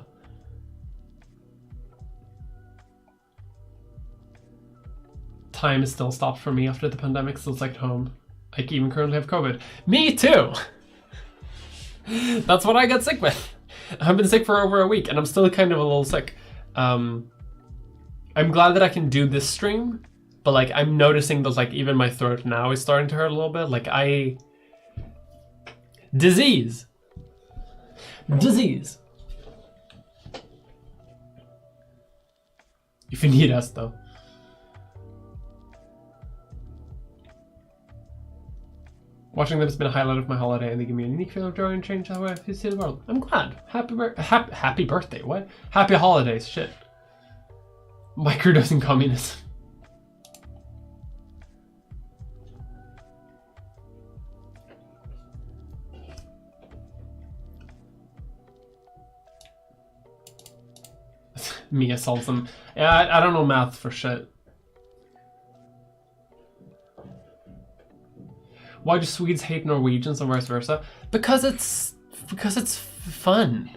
Time is still stopped for me after the pandemic, still stuck at home. I even currently have COVID. Me too! That's what I got sick with. I've been sick for over a week, and I'm still kind of a little sick. I'm glad that I can do this stream, but like I'm noticing that like even my throat now is starting to hurt a little bit. Like disease. If you need us though. Watching them has been a highlight of my holiday, and they give me a unique feeling of joy and change how I see the world. I'm glad. Happy birthday, what? Happy holidays, shit. Microdosing communism. Mia Salsom. Yeah, I don't know math for shit. Why do Swedes hate Norwegians and vice versa? Because it's fun.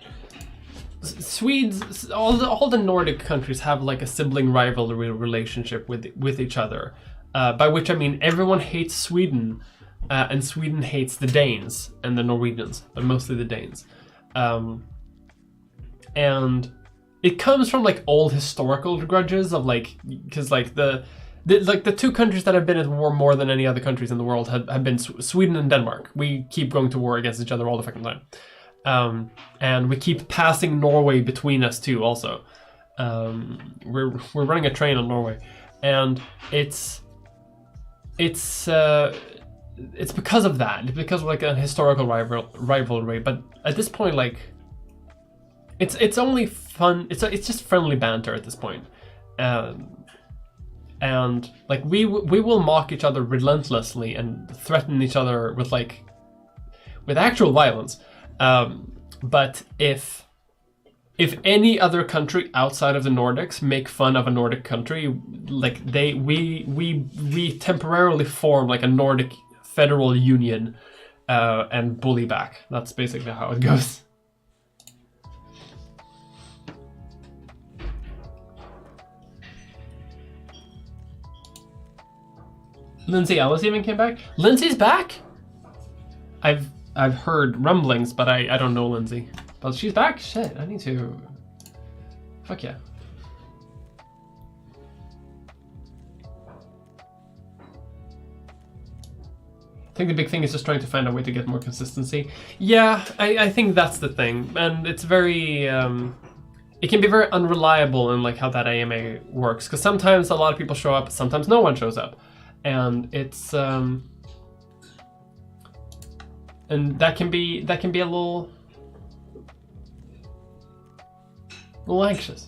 Swedes, all the Nordic countries have like a sibling rivalry relationship with each other. By which I mean everyone hates Sweden, and Sweden hates the Danes and the Norwegians, but mostly the Danes. And it comes from like old historical grudges of like, because like the 2 countries that have been at war more than any other countries in the world have been Sweden and Denmark. We keep going to war against each other all the fucking time. And we keep passing Norway between us too also. We're running a train on Norway. And it's because of that. It's because of like a historical rivalry. But at this point, like, it's only fun. It's just friendly banter at this point. And like we will mock each other relentlessly and threaten each other with actual violence. But if any other country outside of the Nordics make fun of a Nordic country, like we temporarily form like a Nordic federal union and bully back. That's basically how it goes. Lindsay Ellis even came back? Lindsay's back? I've heard rumblings, but I don't know Lindsay. But she's back? Shit, I need to... Fuck yeah. I think the big thing is just trying to find a way to get more consistency. Yeah, I think that's the thing. And it's very... it can be very unreliable in like how that AMA works. Because sometimes a lot of people show up, sometimes no one shows up. And it's and that can be a little anxious.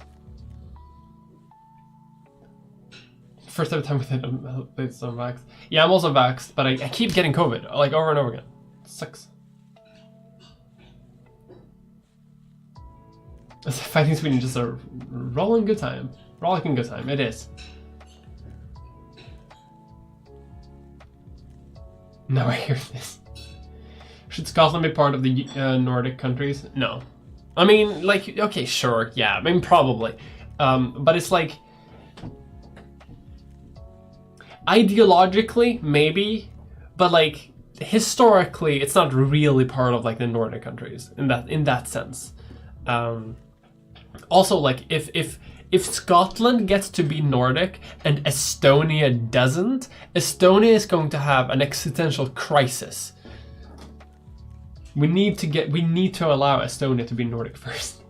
First ever time within it's so vaxxed. Yeah, I'm also vaxxed, but I keep getting COVID like over and over again. It sucks. Fighting Sweden just a rolling good time. Rollicking good time. It is. Now I hear this. Should Scotland be part of the Nordic countries? No. I mean, like, okay, sure, yeah, I mean, probably. But it's like... Ideologically, maybe. But, like, historically, it's not really part of, like, the Nordic countries. In that sense. Also, like, if Scotland gets to be Nordic and Estonia doesn't, Estonia is going to have an existential crisis. We need to allow Estonia to be Nordic first.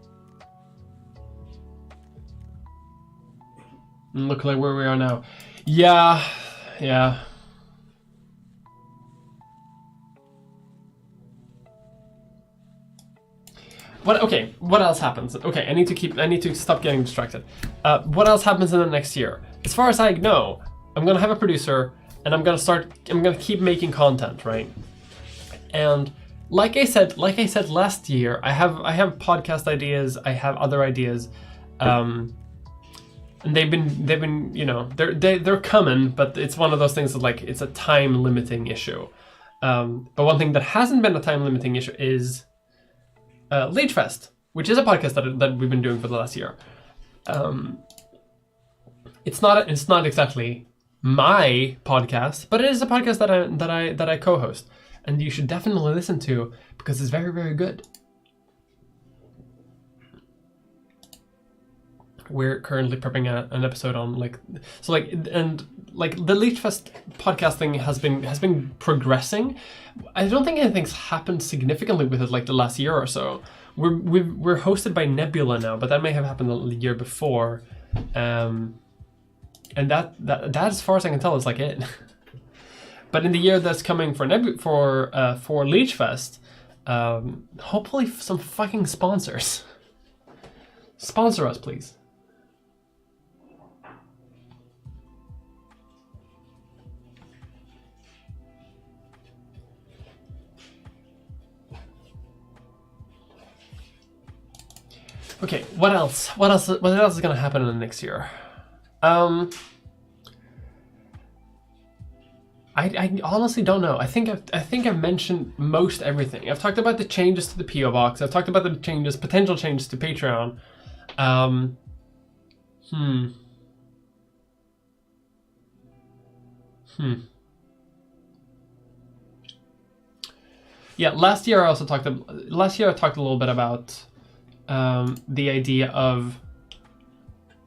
And look like where we are now. Yeah. What else happens? Okay, I need to stop getting distracted. What else happens in the next year? As far as I know, I'm gonna have a producer and I'm gonna keep making content, right? And like I said last year, I have podcast ideas, I have other ideas, and they've been they're coming, but it's one of those things that like it's a time limiting issue. But one thing that hasn't been a time limiting issue is Leech Fest, which is a podcast that we've been doing for the last year. It's not exactly my podcast, but it is a podcast that I co-host, and you should definitely listen to because it's very, very good. We're currently prepping an episode on the Leech Fest podcasting has been progressing. I don't think anything's happened significantly with it like the last year or so. We're hosted by Nebula now, but that may have happened the year before, and that as far as I can tell is like it. But in the year that's coming for Leech Fest, hopefully some fucking sponsors. Sponsor us, please. Okay, what else? What else is going to happen in the next year? I honestly don't know. I think I've mentioned most everything. I've talked about the changes to the PO box. I've talked about the potential changes to Patreon. Yeah, last year I talked a little bit about the idea of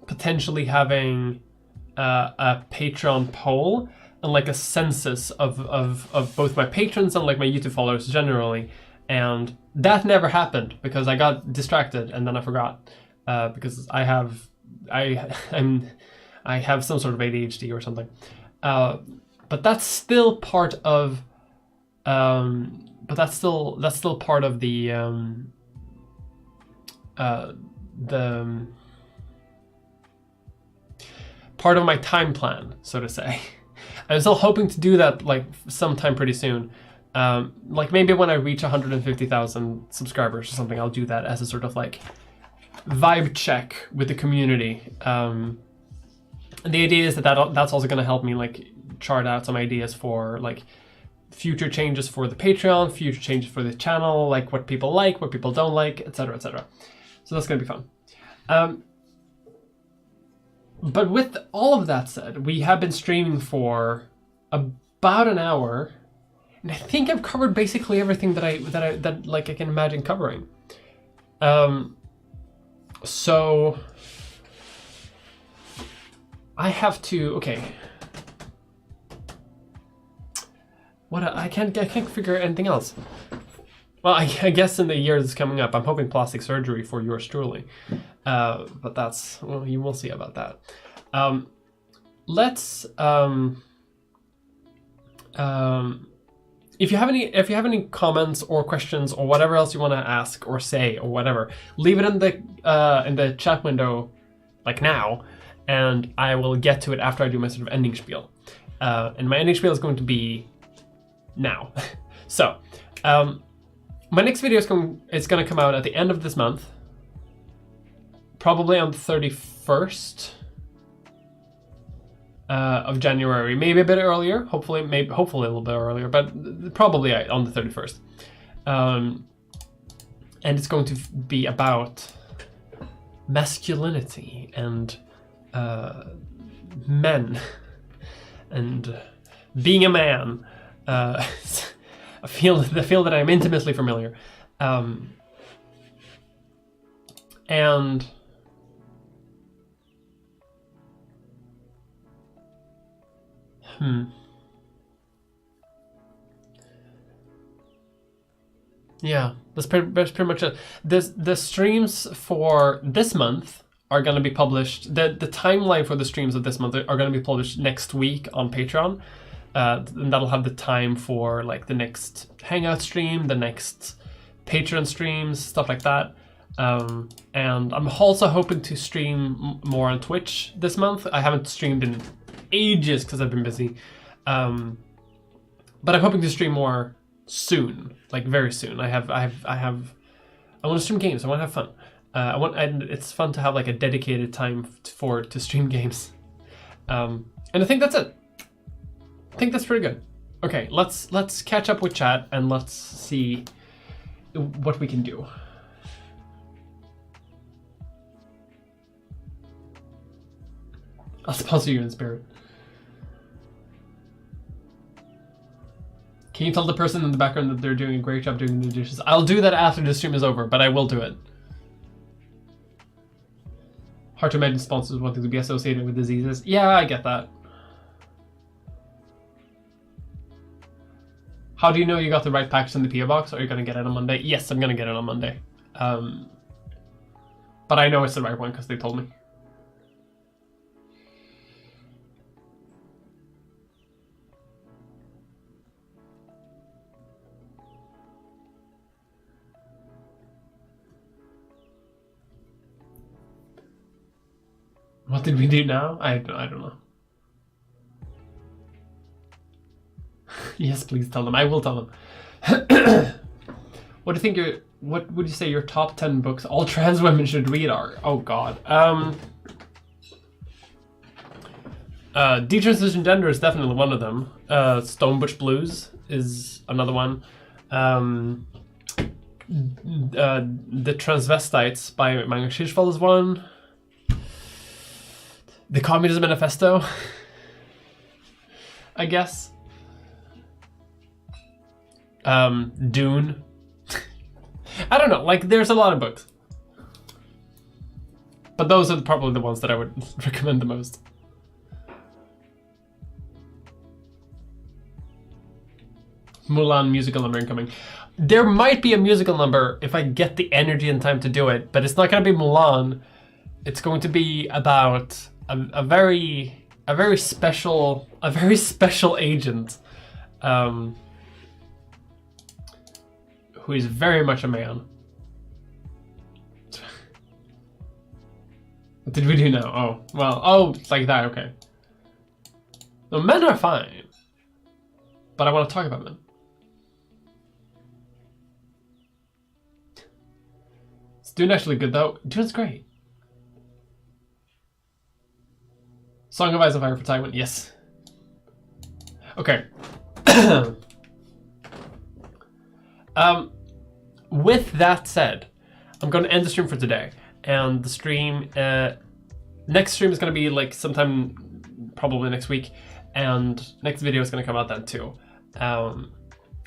potentially having a Patreon poll and like a census of both my patrons and like my YouTube followers generally, and that never happened because I got distracted and then I forgot because I have some sort of ADHD or something, but that's still part of the part of my time plan, so to say. I'm still hoping to do that like sometime pretty soon. Like maybe when I reach 150,000 subscribers or something, I'll do that as a sort of like vibe check with the community. And the idea is that's also going to help me like chart out some ideas for like future changes for the Patreon, future changes for the channel, like what people like, what people don't like, etc., etc. So that's going to be fun. But with all of that said, we have been streaming for about an hour, and I think I've covered basically everything that I can imagine covering. So I have to I can't figure anything else. Well, I guess in the year that's coming up, I'm hoping plastic surgery for yours truly. But that's, well, you will see about that. If you have any comments or questions or whatever else you want to ask or say or whatever, leave it in the chat window like now, and I will get to it after I do my sort of ending spiel. And my ending spiel is going to be now. So, my next video is going to come out at the end of this month, probably on the 31st of January, maybe a bit earlier. Hopefully a little bit earlier, but probably on the 31st. And it's going to be about masculinity and men and being a man. A field that I'm intimately familiar, and Yeah, that's pretty much it. The streams for this month are going to be published. The timeline for the streams of this month are going to be published next week on Patreon. And that'll have the time for like the next Hangout stream, the next Patreon streams, stuff like that. And I'm also hoping to stream more on Twitch this month. I haven't streamed in ages because I've been busy. But I'm hoping to stream more soon, like very soon. I want to stream games. I want to have fun. And it's fun to have like a dedicated time to stream games. And I think that's it. I think that's pretty good. Okay, let's catch up with chat and let's see what we can do. I'll sponsor you in spirit. Can you tell the person in the background that they're doing a great job doing the dishes? I'll do that after the stream is over, but I will do it. Hard to imagine sponsors wanting to be associated with diseases. Yeah, I get that. How do you know you got the right package in the PO box? Are you going to get it on Monday? Yes, I'm going to get it on Monday. But I know it's the right one because they told me. What did we do now? I don't know. Yes, please tell them. I will tell them. What do you think what would you say your top 10 books all trans women should read are? Oh god. Detransition Gender is definitely one of them. Stonebush Blues is another one. The Transvestites by Magnus Hirschfeld is one. The Communist Manifesto, I guess. Dune. I don't know, like there's a lot of books. But those are probably the ones that I would recommend the most. Mulan musical number incoming. There might be a musical number if I get the energy and time to do it, but it's not going to be Mulan. It's going to be about a very special agent who is very much a man. What did we do now? Oh, well, oh, it's like that, okay. No, men are fine, but I want to talk about men. Is Dune actually good though? Dune's great. Song of Ice and Fire for Taiwan, yes. Okay. With that said, I'm going to end the stream for today. And the stream, next stream is going to be like sometime probably next week. And next video is going to come out then too. I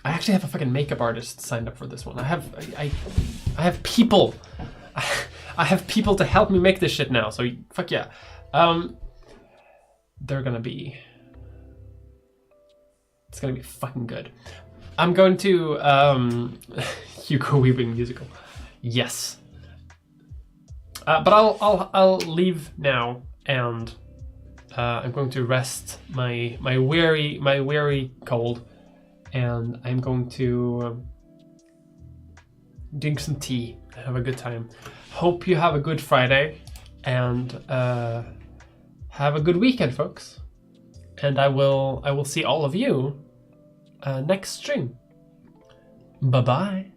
actually have a fucking makeup artist signed up for this one. I have people. I have people to help me make this shit now. So fuck yeah. They're gonna be. It's gonna be fucking good. I'm going to Hugo Weaving musical. Yes. But I'll leave now and I'm going to rest my weary cold, and I'm going to drink some tea and have a good time. Hope you have a good Friday and have a good weekend, folks. And I will see all of you next stream. Bye-bye.